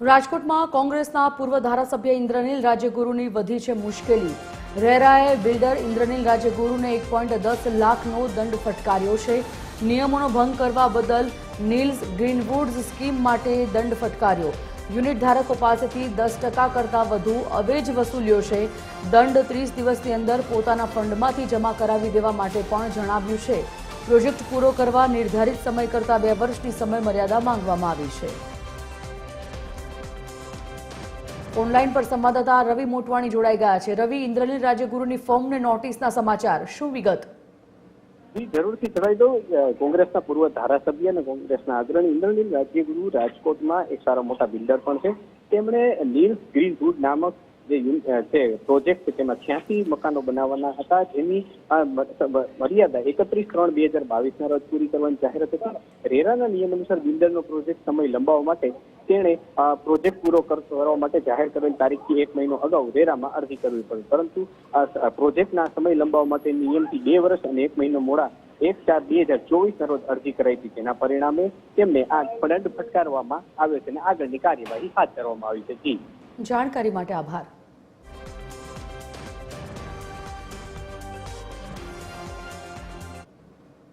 રાજકોટમાં કોંગ્રેસના પૂર્વ ધારાસભ્ય ઇન્દ્રનીલ રાજ્યગુરુની વધી છે મુશ્કેલી। રેરાએ બિલ્ડર ઇન્દ્રનીલ રાજ્યગુરુને 1.10 લાખનો દંડ ફટકાર્યો છે। નિયમોનો ભંગ કરવા બદલ નીલ્સ ગ્રીનવુડ્સ સ્કીમ માટે દંડ ફટકાર્યો। યુનિટ ધારકો પાસેથી 10% કરતાં વધુ અવેજ વસૂલ્યો છે। દંડ 30 દિવસની અંદર પોતાના ફંડમાંથી જમા કરાવી દેવા માટે પણ જણાવ્યું છે। પ્રોજેક્ટ પૂરો કરવા નિર્ધારિત સમય કરતાં 2 વર્ષની સમય મર્યાદા માંગવામાં આવી છે। ઓનલાઈન પર સંવાદદાતા રવિ મોટવાણી જોડાઈ ગયા છે। રવિ, ઇન્દ્રનીલ રાજ્યગુરુની ફોર્મને નોટિસના સમાચાર, શું વિગત? જરૂરથી જણાવી દઉં, કોંગ્રેસના પૂર્વ ધારાસભ્ય અને કોંગ્રેસના અગ્રણી ઇન્દ્રનીલ રાજ્યગુરુ રાજકોટમાં એક સારા મોટા બિલ્ડર પણ છે। તેમણે નીલ્સ ગ્રીનવુડ નામક જે પ્રોજેક્ટ છે તેમાં 86 મકાનો બનાવવાના હતા, જેની મર્યાદા 31/3/2022 રોજ પૂરી કરવાની જાહેરાત હતી। રેરાના નિયમ અનુસાર બિલ્ડરનો પ્રોજેક્ટ સમય લંબાવવા માટે તેણે પ્રોજેક્ટ પૂરો કરવા માટે જાહેર કરેલ તારીખથી 1 મહિનો અગાઉ રેરામાં અરજી કરવી પડી, પરંતુ પ્રોજેક્ટના સમય લંબાવવા માટે નિયમથી 2 વર્ષ અને 1 મહિનો મોડા 1/4/2024 રોજ અરજી કરાઈ હતી। તેના પરિણામે તેમને આ દંડ ફટકારવામાં આવ્યો છે અને આગળની કાર્યવાહી હાથ ધરવામાં આવી છે। જાણકારી માટે આભાર।